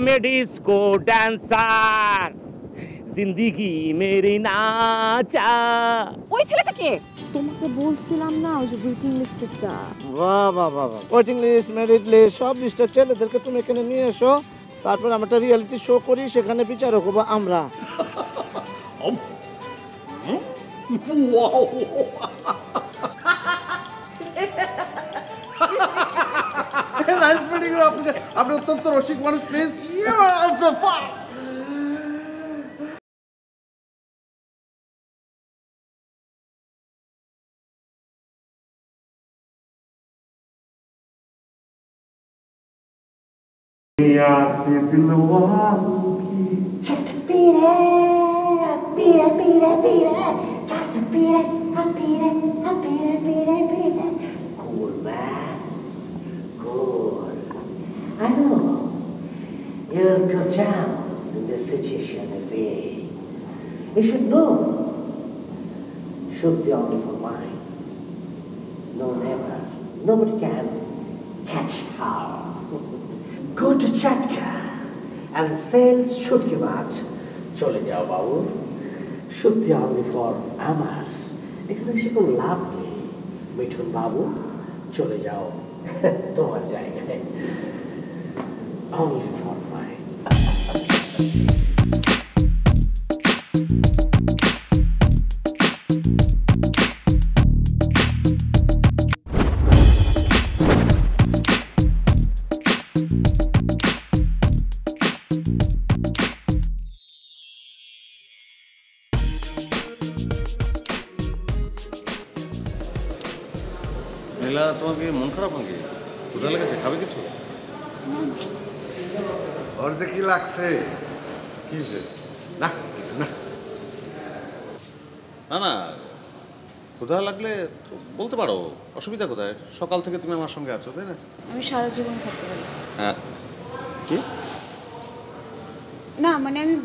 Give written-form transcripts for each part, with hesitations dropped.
मैं disco dancer जिंदगी मेरी नाचा। ওই ছেলেটা কে? তোমাকে বলছিলাম না ওই যে ওয়েটিং লিস্টটা। বাহ বাহ বাহ বাহ, ওয়েটিং লিস্ট, মেরিট লিস্ট, সব লিস্টের ছেলেদেরকে তুমি এখানে নিয়ে এসো, তারপর আমরা একটা রিয়েলিটি শো করি, সেখানে বিচারক হবো আমরা। Nice meeting you. আপনি অত্যন্ত রসিক মানুষ, please. You are also fun. Just a beat it, beat it, beat it, beat it. Just a beat it, a beat it, a beat it, beat it, beat it. Cool, man. Cool. I know. You'll go down in this situation a way. You should know. Shoot the only for mine. No, never. Nobody can catch her. Go to Chatka and sell Shutki Mat. চলে যাও বাবু, সত্যি only for আমার, এখানে এসে কোনো লাভ নেই। মিঠুন বাবু চলে যাও তোমার জায়গায়, only for mine. নীলা, তোমার কি মন খারাপ নাকি? ক্ষুধা লেগেছে? খাবে কিছু? ওর যে কি লাগছে? কি হয়েছে? না কিছু না। না না, ক্ষুধা লাগলে তো বলতে পারো, অসুবিধা কোথায়? সকাল থেকে তুমি আমার সঙ্গে আছো, তাই না? আমি সারা জীবন থাকতে পারি। হ্যাঁ। কি? না মানে আমি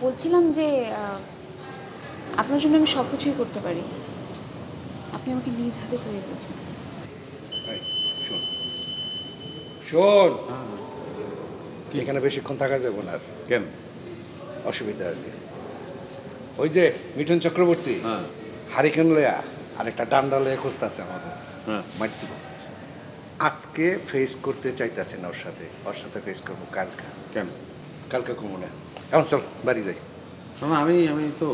বলছিলাম যে আপনার জন্য আমি সব কিছুই করতে পারি। আপনি আমাকে নিজ হাতে তৈরি করেছেন। শোন শোন, এখানে বেশিক্ষণ থাকা যাবে না। কেন? অসুবিধা আছে। ওই যে মিঠুন চক্রবর্তী হারিকেন লয়া আর একটা ডান্ডা লয়া খুঁজতেছে আমার মারতে। আজকে ফেস করতে চাইতেছে না ওর সাথে ফেস করবো কালকে। কেন? কালকে কমো না। এখন চল বাড়ি যাই। না আমি তো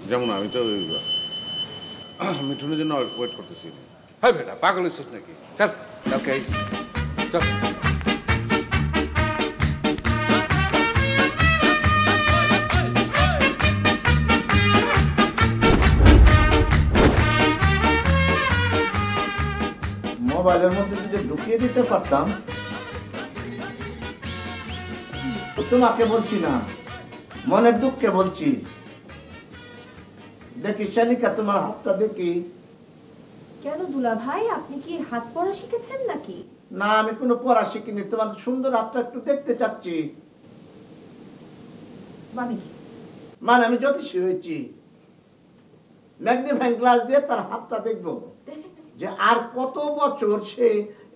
যেমন আমি তো মিঠুনের জন্য ওয়েট করতেছি। হ্যাঁ বেটা, পাগল হয়েছিস নাকি? চল কালকে আইস, চল। মোবাইলের মধ্যে যদি ঢুকিয়ে দিতে পারতাম। তোমাকে বলছি না, মনের দুঃখে বলছি। দেখি শালিকা, তোমার হাতটা দেখি। কেন দুলা ভাই, আপনি কি হাত পড়া শিখেছেন নাকি? না, আমি কোনো পড়া শিখিনি, তোমার সুন্দর হাতটা একটু দেখতে চাচ্ছি। মানে কি? মানে আমি জ্যোতিষী হয়েছি, ম্যাগনিফাইং গ্লাস দিয়ে তার হাতটা দেখবো, যে আর কত বছর সে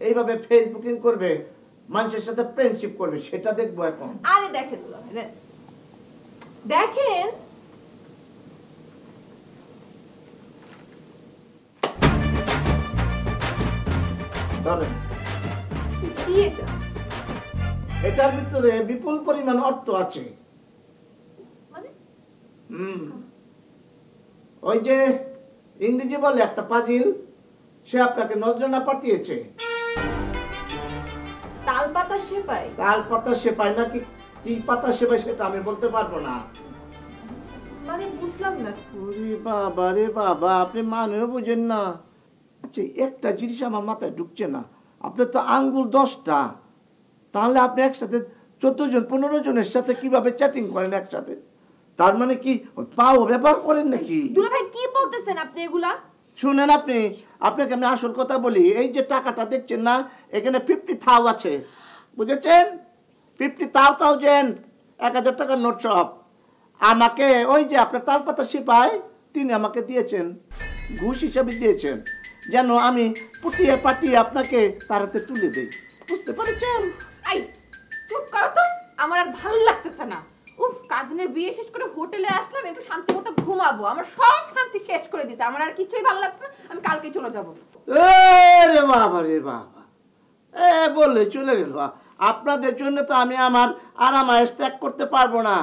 এইভাবে ফেসবুকিং করবে, মানুষের সাথে ফ্রেন্ডশিপ করবে, সেটা দেখবো এখন। আরে দেখেন দুলা ভাই, দেখেন কি এটা? এটার ভিতরে বিপুল পরিমাণ অর্থ আছে। মানে? ওই যে ইংরেজি বলে একটা পাজিল, সে আপনাকে নজরানা পাঠিয়েছে। তাল পাতা সেপাই? তাল পাতা সেপাই নাকি কি পাতা সেপাই সেটা আমি বলতে পারবো না। মানে বুঝলাম না। ওরে বাবা রে বাবা, আপনি মানেও বুঝেন না। আচ্ছা, একটা জিনিস আমার মাথায় ঢুকছে না, আপনার তো আঙ্গুল 10টা, তাহলে আপনি একসাথে 14 জন 15 জনের সাথে কিভাবে চ্যাটিং করেন একসাথে? তার মানে কি পাও ব্যবহার করেন নাকি? দুলা ভাই কি বলতেছেন আপনি এগুলা? শুনেন, আপনাকে আমি আসল কথা বলি। এই যে টাকাটা দেখছেন না, এখানে 50,000 আছে, বুঝেছেন? 50,000, 1000 টাকার নোট সব আমাকে ওই যে আপনার তালপাতা সিপাই তিনি আমাকে দিয়েছেন, ঘুষ হিসাবে দিয়েছেন, যেন আমি পুটিয়ে পাটিয়ে আপনাকে তার হাতে তুলে দিই। বুঝতে পারছেন? আই চুপ বিয়ে শেষ করে হোটেলে আসলাম একটু শান্তি মতো ঘুমাবো, আমার সব শান্তি শেষ করে দিতে, আমার আর কিছুই ভালো লাগছে না, আমি কালকে চলে যাবো। রে বাবা রে বাবা, বললে চলে গেল। আপনাদের জন্য তো আমি আমার আরাম আয়েশ ত্যাগ করতে পারবো না।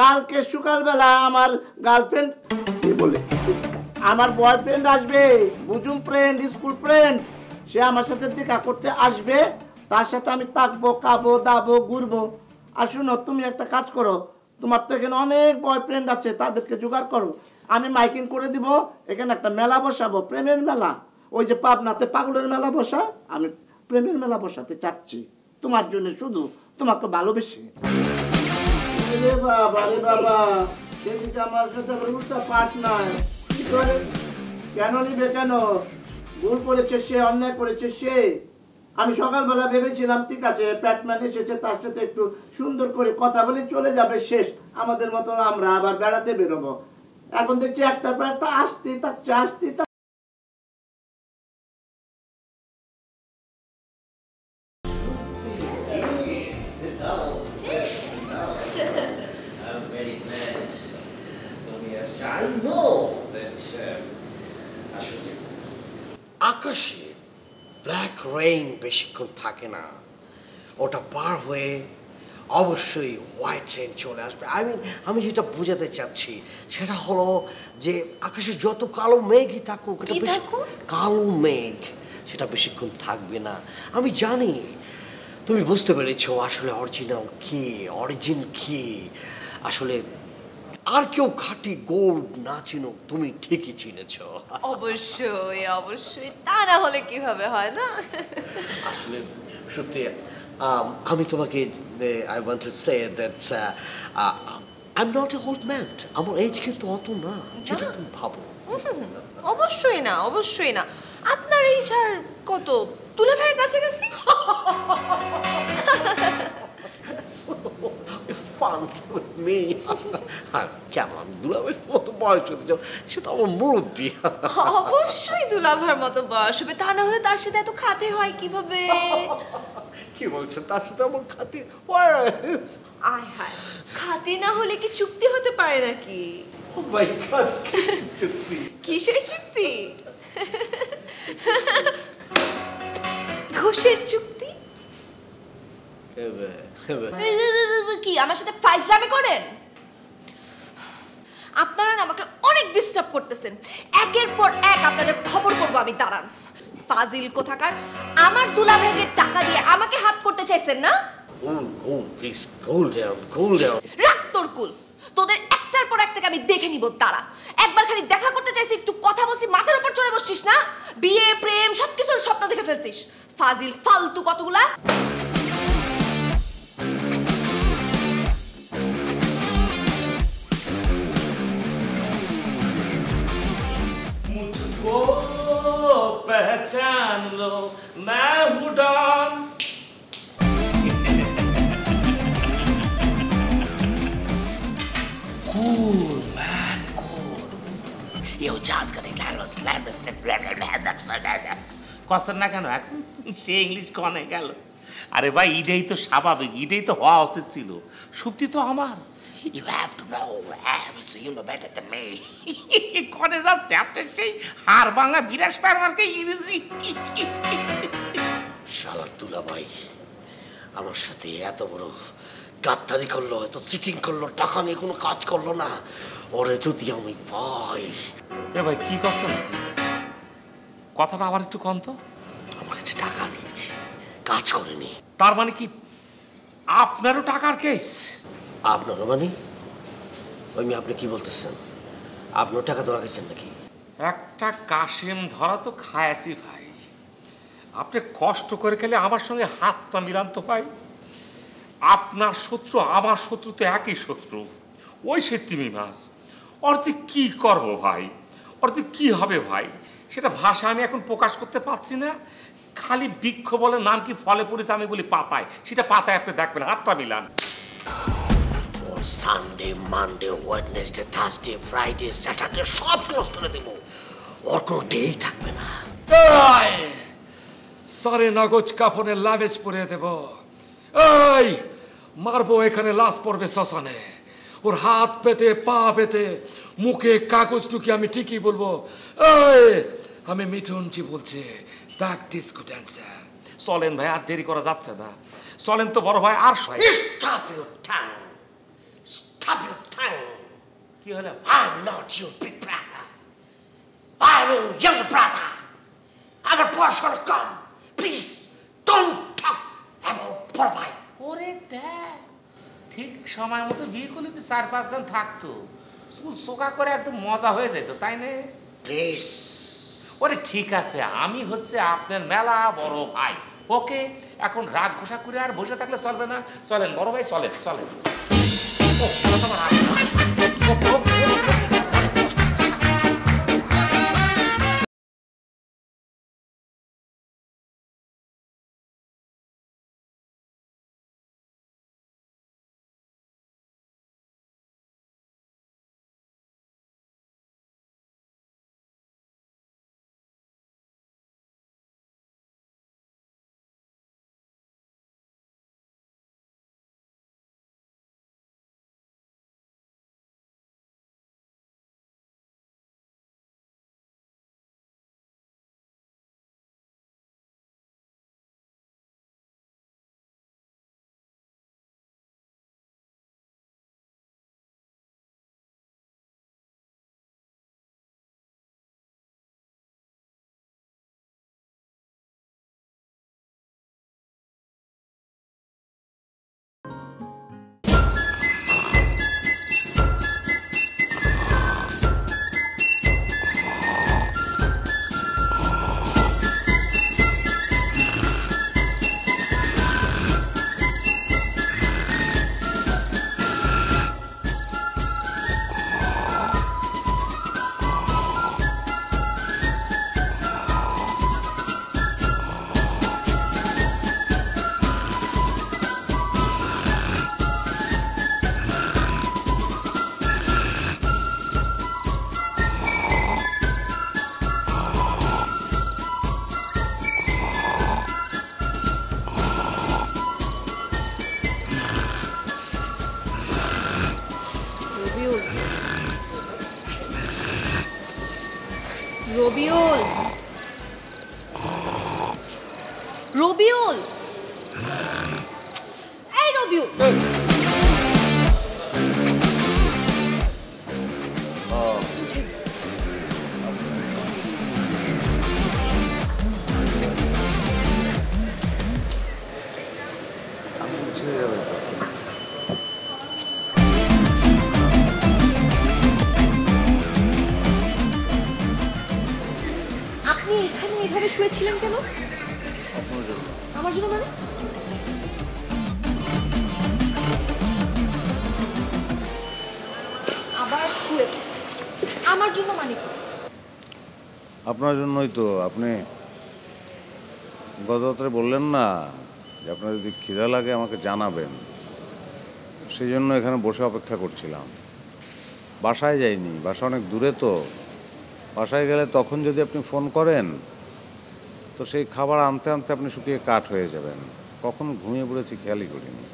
কালকে সকালবেলা আমার গার্লফ্রেন্ড বলে আমার বয়ফ্রেন্ড আসবে, বুঝুম ফ্রেন্ড, স্কুল ফ্রেন্ড, সে আমার সাথে দেখা করতে আসবে। তার সাথে আমি থাকবো, খাবো, দাবো, ঘুরবো। আর শুনো, তুমি একটা কাজ করো, তোমার তো এখানে অনেক বয়ফ্রেন্ড আছে, তাদেরকে জোগাড় করো। আমি মাইকিং করে দিব, এখানে একটা মেলা বসাবো, প্রেমের মেলা। ওই যে পাবনাতে পাগলের মেলা বসা, আমি প্রেমের মেলা বসাতে চাচ্ছি তোমার জন্য, শুধু তোমাকে ভালোবেসে। রে বাবা রে বাবা, সেদিকে আমার সাথে উল্টা পাঠ নাই। কি করে, কেন নিবে, কেন? ভুল করেছে সে, অন্যায় করেছে সে। আমি সকালবেলা ভেবেছিলাম ঠিক আছে, প্যাটম্যান এসেছে, তার সাথে একটু সুন্দর করে কথা বলে চলে যাবে, শেষ। আমাদের মতো আমরা আবার বেড়াতে বেরোবো। এখন দেখছি একটার পর একটা আসতেই থাকছে, আসতেই থাকছে। আকাশে ব্ল্যাক রেইন বেশিক্ষণ থাকে না, ওটা পার হয়ে অবশ্যই হোয়াইট রেইন চলে আসবে। আমি যেটা বোঝাতে চাচ্ছি সেটা হলো যে আকাশে যত কালো মেঘই থাকুক, কালো মেঘ সেটা বেশিক্ষণ থাকবে না। আমি জানি তুমি বুঝতে পেরেছো আসলে অরিজিনাল কি, অরিজিন কি। আসলে আর কেউ খাঁটি গোল্ড না চিনুক, তুমি ঠিকই চিনেছ। অবশ্যই অবশ্যই, তা না হলে কিভাবে হয় না। আসলে সত্যি আমি তোমাকে I want to say that I am not a old man. আমার এজ কিন্তু অত না যেটা তুমি ভাবো। অবশ্যই না, অবশ্যই না। আপনার এই আর কত, তুলে ভাইয়ের কাছাকাছি। কেমন দুলাভাইয়ের মতো বয়স হতে যাও, সে তো আমার মুরব্বী। অবশ্যই দুলাভাইয়ের মতো বয়স হবে, তা না হলে তার সাথে এত খাতে হয় কিভাবে? কি বলছেন, তার সাথে আমার খাতে? আয় হায়, খাতে না হলে কি চুক্তি হতে পারে নাকি? কিসের চুক্তি? ঘুষের চুক্তি? কি আমার সাথে ফাইজলামি করেন? আপনারা আমাকে অনেক ডিস্টার্ব করতেছেন, একের পর এক আপনাদের খবর করবো আমি, দাঁড়ান। ফাজিল কোথাকার, আমার দুলাভাইয়ের টাকা দিয়ে আমাকে হাত করতে চাইছেন না? রাখ তোর কুল, তোদের একটার পর একটাকে আমি দেখে নিব, দাঁড়া। একবার খালি দেখা করতে চাইছি, একটু কথা বলছি, মাথার উপর চড়ে বসছিস না? বিয়ে প্রেম সবকিছুর স্বপ্ন দেখে ফেলছিস, ফাজিল ফালতু কতগুলা। पहचान लो मैं हूँ Don. Cool man, cool. Yo, John's gonna কসন না কেন এখন সে ইংলিশ কনে গেল? আরে ভাই, এটাই তো স্বাভাবিক, এটাই তো হওয়া উচিত ছিল। সুপ্তি তো আমার। You have to know, so you know better than me. কনে যাচ্ছে আপনার সেই হাড় ভাঙা বিরাস পারমারকে ইংরেজি। শালার দুলাভাই আমার সাথে এত বড় গাদ্দারি করলো, এত চিটিং করলো, টাকা নিয়ে কোনো কাজ করলো না। ওরে যদি আমি পাই। এ ভাই কি করছেন, কথাটা আবার একটু কম তো। আমার কাছে টাকা নিয়েছি, কাজ করেনি। তার মানে কি আপনারও টাকার কেস? আপনারও মানে? ওই মেয়ে আপনি কি বলতেছেন? আপনার টাকা ধরা গেছেন নাকি? একটা কাশেম ধরা তো খায়াছি ভাই। আপনি কষ্ট করে খেলে আমার সঙ্গে হাতটা মিলান তো ভাই। আপনার শত্রু আমার শত্রু তো একই শত্রু, ওই সে তিমি মাছ। ওর যে কি করবো ভাই, ওর যে কি হবে ভাই, সেটা ভাষা আমি এখন প্রকাশ করতে পারছি না। খালি বৃক্ষ বলে নাম কি ফলে পড়েছে, আমি বলি পাতায়, সেটা পাতায় আপনি দেখবেন, হাতটা Milan. Sunday, Monday, Wednesday, Thursday, Friday, Saturday সব ক্লোজ করে দেব। ওর কোনো ডেই থাকবে না। সারে নগজ কাফনের লাভেজ পরে দেব। এই মারবো, এখানে লাশ পড়বে শ্মশানে। ওর হাত পেতে পা পেতে মুখে কাগজ টুকি আমি ঠিকই বলবো, এই আমি মিঠুনজি বলছি, ব্যাক ডিস্কো ড্যান্সার। চলেন ভাই, আর দেরি করা যাচ্ছে না, চলেন তো বড় ভাই। আর Stop your tongue. Stop your tongue. কি হলো? I'm not your big brother. I'm your younger brother. I'm a boss gonna come. Please don't talk about Borbay. ওরে দেখ, ঠিক সময় মতো বিয়ে করলে তো 4-5 গান থাকতো, চুল চোকা করে একদম মজা হয়ে যেত, তাই না? Please. ওরে ঠিক আছে, আমি হচ্ছে আপনার মেলা বড় ভাই, ওকে? এখন রাগ ঘোষা করে আর বসে থাকলে চলবে না, চলেন বড় ভাই, চলেন চলেন। রবিউল, রবিউল, এই রবিউল, আপনি এখানে এইভাবে শুয়েছিলেন কেন? আমার জন্য মানে? আবার শুয়ে আমার জন্য মানে কি? আপনার জন্যই তো। আপনি গত রাত্রে বললেন না যে আপনার যদি খিদা লাগে আমাকে জানাবেন, সেই জন্য এখানে বসে অপেক্ষা করছিলাম। বাসায় যাইনি, বাসা অনেক দূরে তো। বাসায় গেলে তখন যদি আপনি ফোন করেন তো সেই খাবার আনতে আনতে আপনি শুকিয়ে কাঠ হয়ে যাবেন। কখন ঘুমিয়ে পড়েছি খেয়ালই করিনি।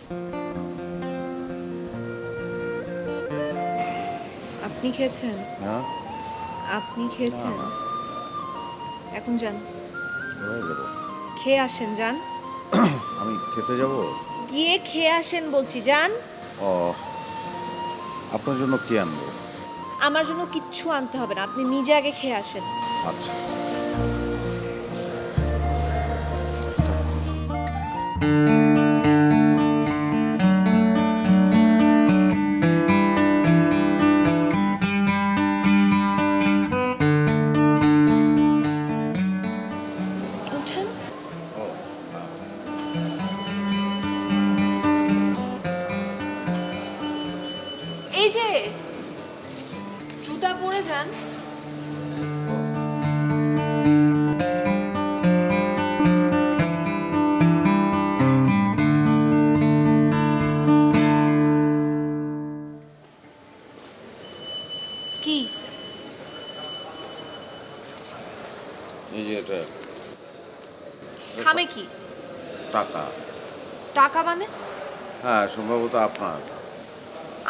আপনি খেয়েছেন? হ্যাঁ, আপনি খেয়েছেন? এখন যান, হয়ে যাব। খেয়ে আসেন, যান। আমি খেতে যাব? গিয়ে খেয়ে আসেন বলছি, যান। ও, আপনার জন্য কি আনবো? আমার জন্য কিচ্ছু আনতে হবে না, আপনি নিজে আগে খেয়ে আসেন। আচ্ছা। উঠেন। এই যে জুতা পরে যান। কি? এই যে এটা খামে কি? টাকা। টাকা মানে? হ্যাঁ, সম্ভবত আপনার।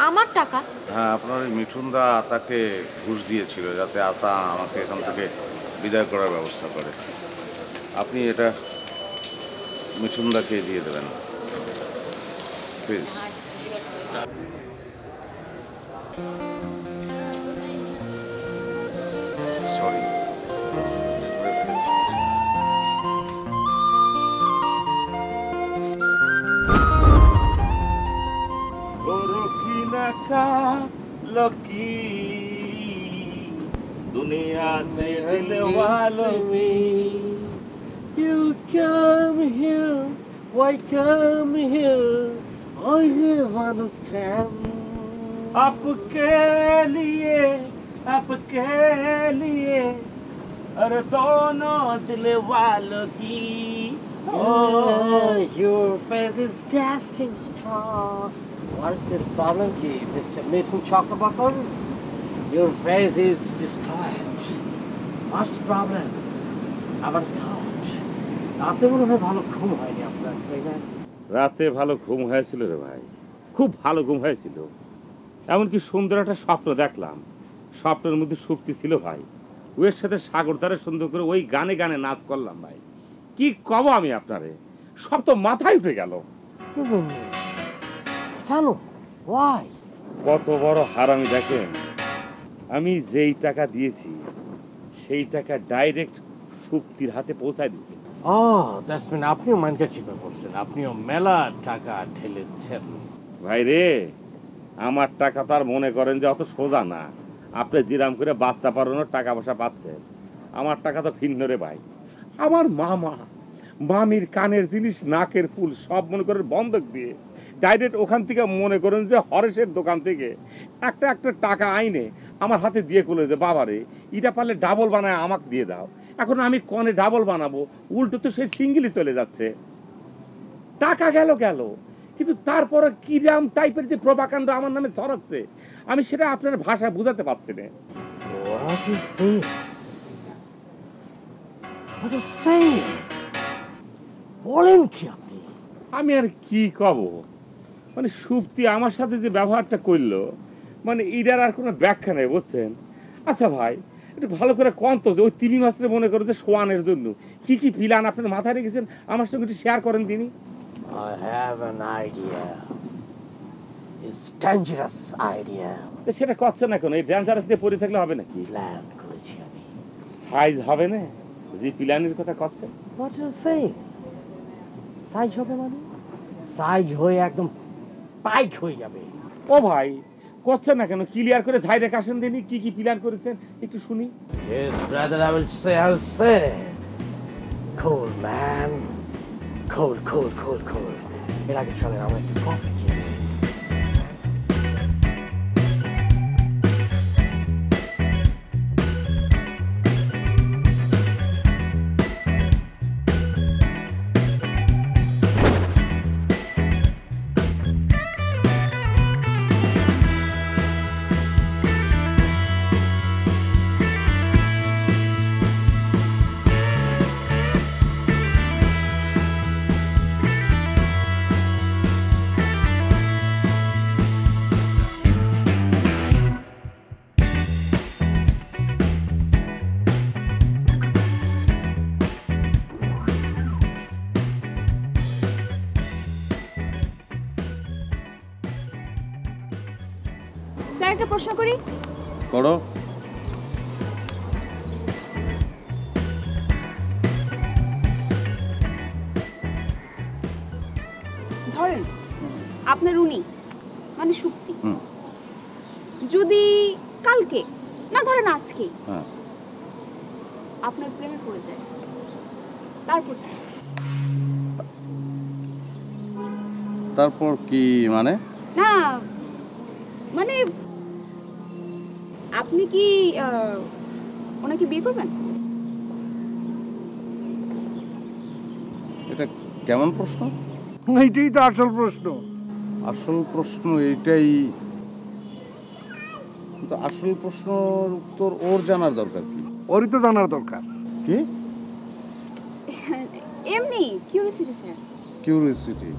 আমার টাকা? হ্যাঁ, আপনার ওই মিঠুনদা আতাকে ঘুষ দিয়েছিল যাতে আতা আমাকে এখান থেকে বিদায় করার ব্যবস্থা করে। আপনি এটা মিঠুনদাকে দিয়ে দেবেন প্লিজ। সরি। लकी दुनिया से दिल वालों में You come here, why come here? I have understand. आपके लिए अरे दोनों दिल वालों की Oh, your face is dasting strong. What is this problem, Mr. Mithun Chakrabarty? Your face is destroyed. What's the problem? আবার স্টার্ট। রাতে মনে হয় ভালো ঘুম হয়নি আপনার, তাই না? রাতে ভালো ঘুম হয়েছিল রে ভাই, খুব ভালো ঘুম হয়েছিল। এমনকি সুন্দর একটা স্বপ্ন দেখলাম, স্বপ্নের মধ্যে শক্তি ছিল ভাই। ওর সাথে সাগর ধারে সুন্দর করে ওই গানে গানে নাচ করলাম ভাই। কি কব আমি আপনারে, সব তো মাথায় উঠে গেল। কেন? ওয়াই? কত বড় হারামি দেখেন, আমি যেই টাকা দিয়েছি সেই টাকা ডাইরেক্ট শক্তির হাতে পৌঁছায় দিয়েছি। দ্যাটস মিন আপনিও মাইন্ডকে চিপে পড়ছেন, আপনিও মেলা টাকা ঠেলেছেন। ভাই রে, আমার টাকা তো আর মনে করেন যে অত সোজা না। আপনি জিরাম করে বাচ্চা পালানোর টাকা পয়সা পাচ্ছেন, আমার টাকা তো ভিন্ন রে ভাই। আমার মামির কানের জিনিস, নাকের ফুল সব মনে করেন বন্ধক দিয়ে ডাইরেক্ট ওখান থেকে মনে করেন যে হরেশের দোকান থেকে একটা টাকা আইনে আমার হাতে দিয়ে করলে যে বাবারে এটা পারলে ডাবল বানায় আমাকে দিয়ে দাও। এখন আমি কনে ডাবল বানাবো, উল্টো তো সেই সিঙ্গেলই চলে যাচ্ছে। টাকা গেল কিন্তু তারপরে কিরাম টাইপের যে প্রভাকাণ্ড আমার নামে ছড়াচ্ছে, আমি সেটা আপনার ভাষায় বোঝাতে পারছি না। What is this? What is saying? বলেন কি আপনি? আমি আর কি কব, মানে সুপ্তি আমার সাথে যে ব্যবহারটা করলো, মানে এটার আর কোনো ব্যাখ্যা নেই, বুঝছেন? আচ্ছা ভাই, একটু ভালো করে কন তো যে ওই তিমি মাসে মনে করো যে শোয়ানের জন্য কি কি প্ল্যান আপনার মাথায় রেখেছেন, আমার সঙ্গে একটু শেয়ার করেন তিনি। I have an idea. It's dangerous idea. সেটা করছে না কেন? এই ডেঞ্জারাস দিয়ে পড়ে থাকলে হবে নাকি? প্ল্যান করেছি আমি। সাইজ হবে না যে প্ল্যানের কথা করছে? What you say? সাইজ হবে মানে? সাইজ হয়ে একদম পাইক হয়ে যাবে। ও ভাই, করছেন না কেন? ক্লিয়ার করে ঝাই রেখে আসেন দিনই, কি কি প্ল্যান করেছেন একটু শুনি। Yes, brother, I will say. Cool, man. Cool. এর আগে চলেন আমরা একটু কফি খেয়ে নিই। স্যার, একটা প্রশ্ন করি। করো। ধরেন আপনার উনি মানে শক্তি যদি কালকে না ধরেন আজকে আপনার প্রেমে পড়ে যায়, তারপর কি মানে? না মানে আপনি কি ওনাকে বিয়ে করবেন? এটা কেমন প্রশ্ন? এইটাই তো আসল প্রশ্ন। আসল প্রশ্ন এইটাই, কিন্তু আসল প্রশ্নের উত্তর ওর জানার দরকার কি? ওরই তো জানার দরকার। কি? এমনি কিউরিওসিটি স্যার। কিউরিওসিটি?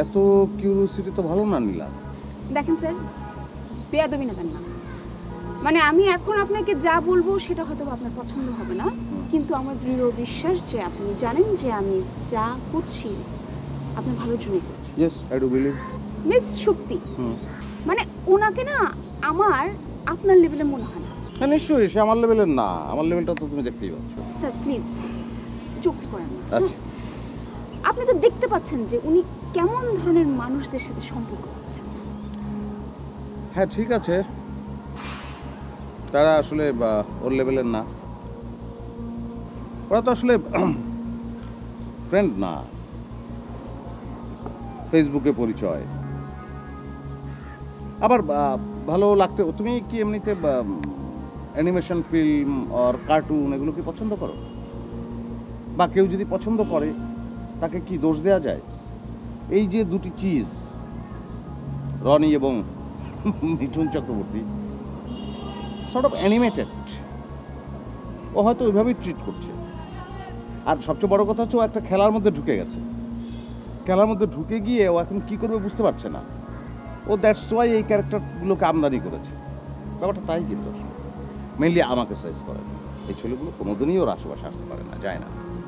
এত কিউরিওসিটি তো ভালো না নিলাম। দেখেন স্যার, বেয়াদবি নেবেন না। মানে আমি এখন আপনাকে যা বলবো সেটা হয়তো আপনার পছন্দ হবে না, কিন্তু আমার দৃঢ় বিশ্বাস যে আপনি জানেন যে আমি যা করছি আপনার ভালোর জন্যই করছি। Yes, I do believe. Miss Shakti, মানে ওনাকে না আমার আপনার লেভেলে মনে হয় না। হ্যাঁ নিশ্চয়ই, সে আমার লেভেলের না। আমার লেভেলটা তো তুমি দেখতেই পাচ্ছ। স্যার প্লিজ জোকস করেন না। আচ্ছা, আপনি তো দেখতে পাচ্ছেন যে উনি কেমন ধরনের মানুষদের সাথে সম্পর্ক করছেন। হ্যাঁ ঠিক আছে, তারা আসলে ওর লেভেলের না। ওরা তো আসলে ফ্রেন্ড না, ফেসবুকে পরিচয়। আবার ভালো লাগতে, তুমি কি এমনিতে অ্যানিমেশন ফিল্ম আর কার্টুন এগুলো কি পছন্দ করো? বা কেউ যদি পছন্দ করে তাকে কি দোষ দেওয়া যায়? এই যে দুটি চিজ, রনি এবং Mithun Chakraborty, sort of animated, ও হয়তো ওইভাবেই ট্রিট করছে। আর সবচেয়ে বড় কথা হচ্ছে ও একটা খেলার মধ্যে ঢুকে গেছে। খেলার মধ্যে ঢুকে গিয়ে ও এখন কি করবে বুঝতে পারছে না। ও দ্যাটস ওয়াই এই ক্যারেক্টারগুলোকে আমদানি করেছে। ব্যাপারটা তাই, কিন্তু মেনলি আমাকে সাইজ করে। এই ছেলেগুলো কোনোদিনই ওর আশেপাশে আসতে পারে না, যায় না।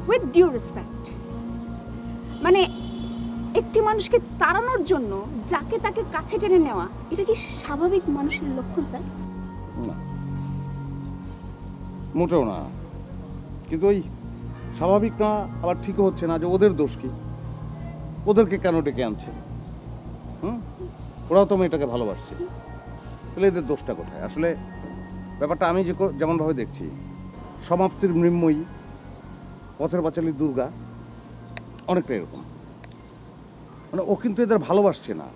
উইথ ডিউ রেসপেক্ট, মানে একটি মানুষকে তাড়ানোর জন্য যাকে তাকে কাছে টেনে নেওয়া, এটা কি স্বাভাবিক মানুষের লক্ষণ স্যার? না, মোটেও না। কিন্তু ওই স্বাভাবিক না, আবার ঠিকও হচ্ছে না যে ওদের দোষ কি, ওদেরকে কেন ডেকে আনছে? ওরাও তো মেয়েটাকে ভালোবাসছে, তাহলে এদের দোষটা কোথায়? আসলে ব্যাপারটা আমি যেমনভাবে দেখছি, সমাপ্তির মৃন্ময়ী, পথের পাঁচালী দুর্গা, অনেকটা এরকম। মানে ও কিন্তু এদের ভালোবাসছে না,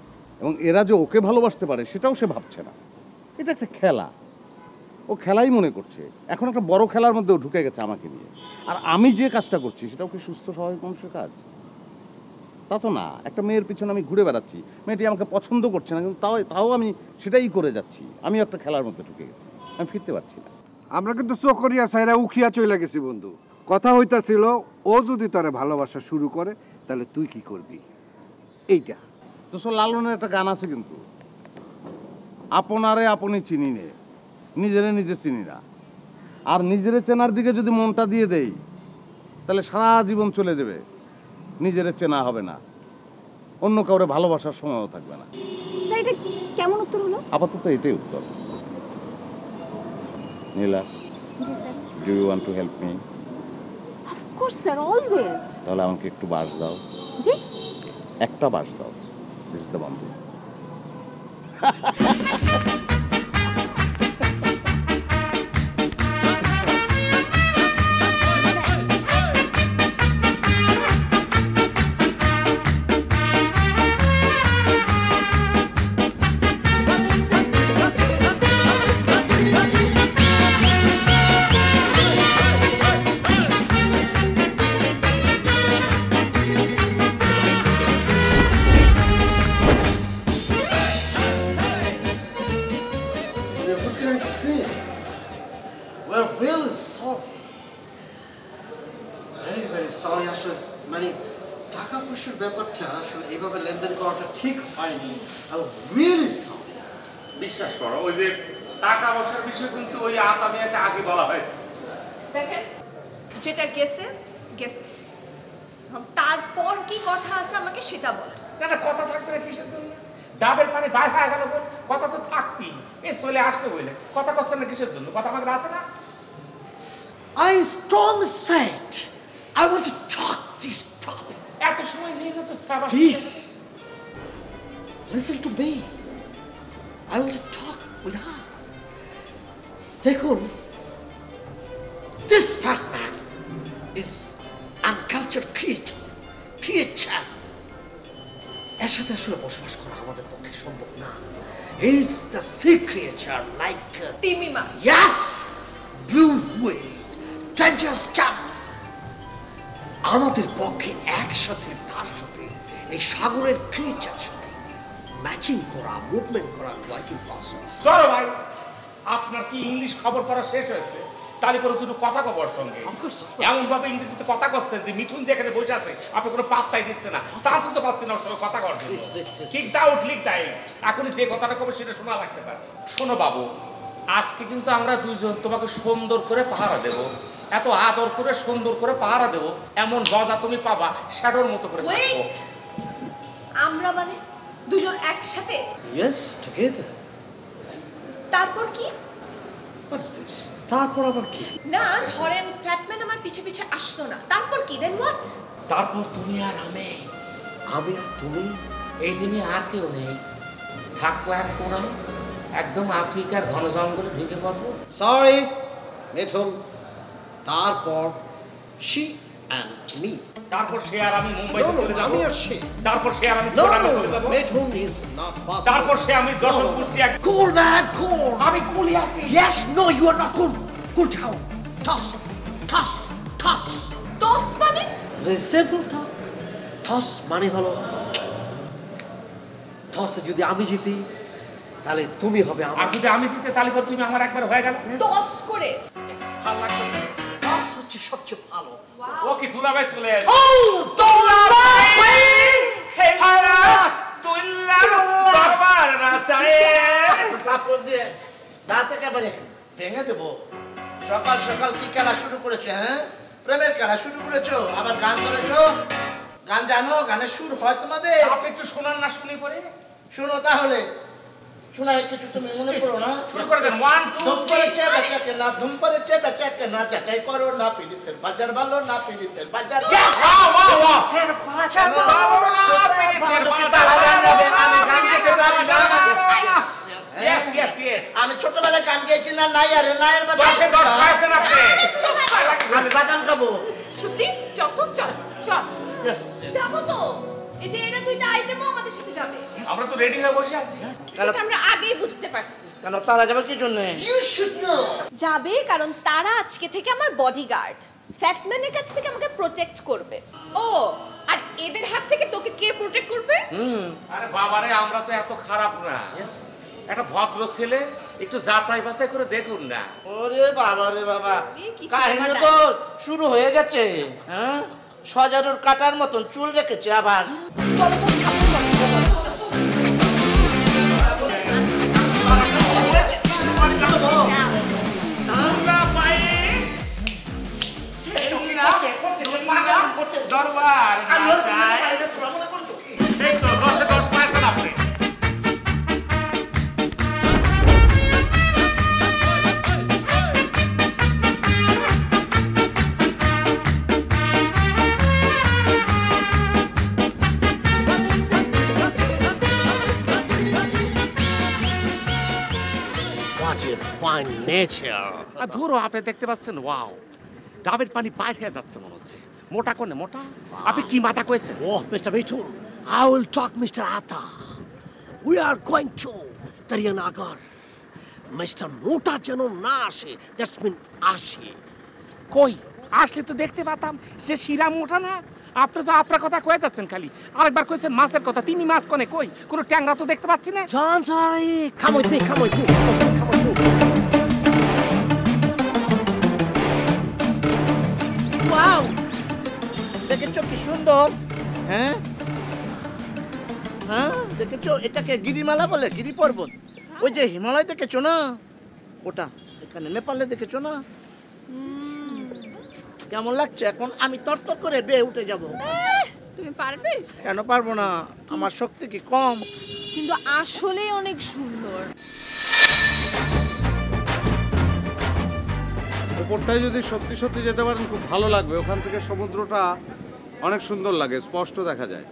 এবং এরা যে ওকে ভালোবাসতে পারে সেটাও সে ভাবছে না। এটা একটা খেলা, ও খেলাই মনে করছে। এখন একটা বড় খেলার মধ্যে ও ঢুকে গেছে আমাকে নিয়ে। আর আমি যে কাজটা করছি সেটাও কি সুস্থ স্বাভাবিক মানুষের কাজ? তা তো না। একটা মেয়ের পিছনে আমি ঘুরে বেড়াচ্ছি, মেয়েটি আমাকে পছন্দ করছে না, কিন্তু তাও আমি সেটাই করে যাচ্ছি। আমি একটা খেলার মধ্যে ঢুকে গেছি, আমি ফিরতে পারছি না। আমরা কিন্তু চকরিয়া সাইরা উখিয়া চলে গেছি বন্ধু। কথা হইতাছিল, ও যদি তোরে ভালোবাসা শুরু করে তাহলে তুই কি করবি? এইটা তো লালনের একটা গান আছে কিন্তু, আপনারে আপনি চিনি নে, নিজেরে নিজে চিনি না। আর নিজেরে চেনার দিকে যদি মনটা দিয়ে দেই তাহলে সারা জীবন চলে যাবে, নিজেরে চেনা হবে না, অন্য কাউরে ভালোবাসার সময়ও থাকবে না। স্যার এটা কেমন উত্তর হলো? আপাতত এটাই উত্তর। Nila, ji sir. Do you want to help me? Of course sir, always. তাহলে আমাকে একটু বাস দাও। জি, একটা বাস দাও। দিস ইজ দ্য বন্ধু। বিশ্বাস করো, ওই যে টাকা পয়সার বিষয় কিন্তু ওই আতামিয়াকে আগে বলা হয়েছে। দেখেন, যেটা গেছে গেছে, তারপর কি কথা আছে আমাকে সেটা বলেন। না, কথা থাকবে না কিসের জন্য? ডাবের পানি বার হয়ে গেল, কথা তো থাকবি। এ চলে আসতে বলে কথা করছেন না কিসের জন্য? কথা আমাকে আছে না? I strongly said I want to talk this problem. এত সময় নিয়ে তো সাবা। Please listen to me. I want to talk with her. দেখুন, this fat man is uncultured creature. এর সাথে আসলে বসবাস করা আমাদের পক্ষে সম্ভব না। He is the sea creature like তিমিমা। Yes, blue whale, dangerous cat. আমাদের পক্ষে একসাথে তার সাথে এই সাগরের ক্রিয়েচার সাথে ম্যাচিং করা, মুভমেন্ট করা কোয়াইট ইম্পসিবল। চলো ভাই, আপনার কি ইংলিশ খবর পড়া শেষ হয়েছে? তাহলে করে দুটো কথা কব ওর সঙ্গে। এমন ভাবে ইংরেজিতে কথা করছেন যে মিঠুন যে এখানে বসে আছে আপনি কোনো পাত্তাই দিচ্ছে না, চান্স তো পাচ্ছেন না ওর সঙ্গে কথা করার জন্য। ঠিক দাউট লিখ দাই, এখনই যে কথাটা কবে সেটা শোনা লাগতে পারে। শোনো বাবু, আজকে কিন্তু আমরা দুইজন তোমাকে সুন্দর করে পাহারা দেব, এত আদর করে সুন্দর করে পাহারা দেব, এমন মজা তুমি পাবা শ্যাডোর মতো করে। ওয়েট, আমরা মানে দুজন একসাথে? Yes, together. তারপর কি? What's this? তারপর আবার কি? না ধরেন ফ্যাটম্যান আমার পিছে পিছে আসতো না, তারপর কি? দেন হোয়াট? তারপর তুমি আর আমি, আমি আর তুমি, এই দুনিয়া আর কেউ নেই, থাকবো এক কোণায়, একদম আফ্রিকার ঘন জঙ্গলে ঢুকে পড়বো। সরি মিঠুন, তারপর she and me. তারপর সে আর আমি মুম্বাইতে চলে যাব। আমি আর সে। তারপর সে আর আমি সোনারে চলে যাব। Mithun is not possible. তারপর সে আমি যশোর কুষ্টি এক Cool man, cool. আমি কুলি আছি। Yes, no, you are not cool. Cool down. Toss, toss, toss. Toss মানে? Simple talk. Toss মানে হলো টসে যদি আমি জিতি তাহলে তুমি হবে আমার। আর যদি আমি জিতে তাহলে পর তুমি আমার একবার হয়ে গেল। টস করে? সাল্লাহ করে। টস হচ্ছে সবচেয়ে ভালো। ও কি দুলাভাই চলে আসে? ও দুলাভাই! হেলা তুল্লা বাবার না চায়। কাপড় দিয়ে দাঁত একেবারে ভেঙে দেবো। সকাল সকাল কি খেলা শুরু করেছো? হ্যাঁ, প্রেমের খেলা শুরু করেছো, আবার গান ধরেছো। গান জানো? গানের সুর হয় তোমাদের? আপনি একটু শোনান না, শুনি পরে। শোনো তাহলে, শোনায় কিছু তুমি মনে করো না। শুরু করে দেন। 1 2 ধুম পড়েছে বেচাকে না, ধুম পড়েছে বেচাকে না, যাচাই করো না পিড়িতের বাজার ভালো না পিড়িতের বাজার। ওয়াও ওয়াও ওয়াও, বাজার ভালো না পিড়িতের বাজার। আমি গান গাইতে পারি না। ইয়েস ইয়েস ইয়েস, আমি ছোটবেলায় গান গেয়েছি না, নাইয়ারে নায়ের বাজার। 10 পাইছেন আপনি। আমি বাদাম খাবো। সত্যি? চল তো, চল চল। ইয়েস যাবো তো। এই যে এরা দুইটা আইটেমও আমাদের সাথে যাবে। আমরা তো রেডি হয়ে বসে আছি। এটা আমরা আগেই বুঝতে পারছি। কেন তারা যাবে কি জন্য? You should know. যাবে কারণ তারা আজকে থেকে আমার বডিগার্ড, ফ্যাটম্যানের কাছ থেকে আমাকে প্রোটেক্ট করবে। ও, আর এদের হাত থেকে তোকে কে প্রোটেক্ট করবে? আরে বাবারে, আমরা তো এত খারাপ না। একটা ভদ্র ছেলে, একটু যাচাই বাছাই করে দেখুন না। ওরে বাবা রে বাবা, কাহিনী তো শুরু হয়ে গেছে। হ্যাঁ, সজারুর কাটার মতন চুল রেখেছে আবার। চলো তো, চলো। দরবার এই তো 10 10 পাইছেন আপনি। What a fine nature. ধরো আপনি দেখতে পাচ্ছেন, ওয়াও, ডাবের পানি বাইরে হয়ে যাচ্ছে মনে হচ্ছে। মোটা কোনে মোটা? আপনি কি মাথা কইছেন? Oh, Mr. Mitchell, I will talk Mr. Atta. We are going to Tarianagar. Mr. Mota যেন না আসে, that's mean আসে। কই আসলে তো দেখতে পাতাম, সে শিরা মোটা না। আপনি তো আপনার কথা কয়ে যাচ্ছেন খালি। আরেকবার কইছেন মাছের কথা, তিনি মাছ কোনে কই? কোনো ট্যাংরা তো দেখতে পাচ্ছি না। Chansari, come with me, come with me, come with me. Wow, দেখেছো কি সুন্দর? হ্যাঁ হ্যাঁ, দেখেছো এটাকে গিরিমালা বলে, গিরি পর্বত। ওই যে হিমালয় দেখেছো না, ওটা এখানে নেপালে দেখেছো না? কেমন লাগছে এখন? আমি তরতর করে বেয়ে উঠে যাব। তুমি পারবে? কেন পারবো না? আমার শক্তি কি কম? কিন্তু আসলেই অনেক সুন্দর। উপরটায় যদি সত্যি সত্যি যেতে পারেন খুব ভালো লাগবে। ওখান থেকে সমুদ্রটা অনেক সুন্দর লাগে, স্পষ্ট দেখা যায়।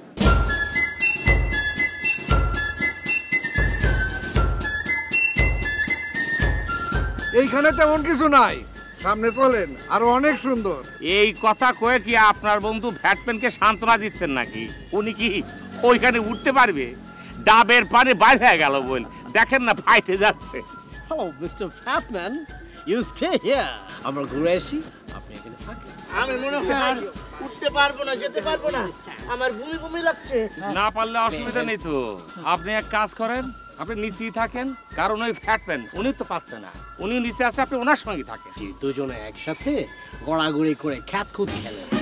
এইখানে তেমন কিছু নাই, সামনে চলেন, আরো অনেক সুন্দর। এই কথা কয়ে কি আপনার বন্ধু ব্যাটম্যানকে সান্ত্বনা দিচ্ছেন নাকি? উনি কি ওইখানে উঠতে পারবে? ডাবের পানি বাইরে হয়ে গেল বল, দেখেন না ফাইটে যাচ্ছে। Oh, Mr. Fatman, you stay here. আমরা ঘুরে আসি, আপনি এখানে থাকেন। আমি মনে হয় আর উঠতে পারবো না, যেতে পারবো না, আমার বমি বমি লাগছে। না পারলে অসুবিধা নেই তো, আপনি এক কাজ করেন, আপনি নিচেই থাকেন, কারণ ওই ফ্যাটম্যান উনি তো পাচ্ছে না, উনি নিচে আছে, আপনি ওনার সঙ্গে থাকেন। দুজনে একসাথে গড়াগড়ি করে খ্যাত খুদ খেলেন।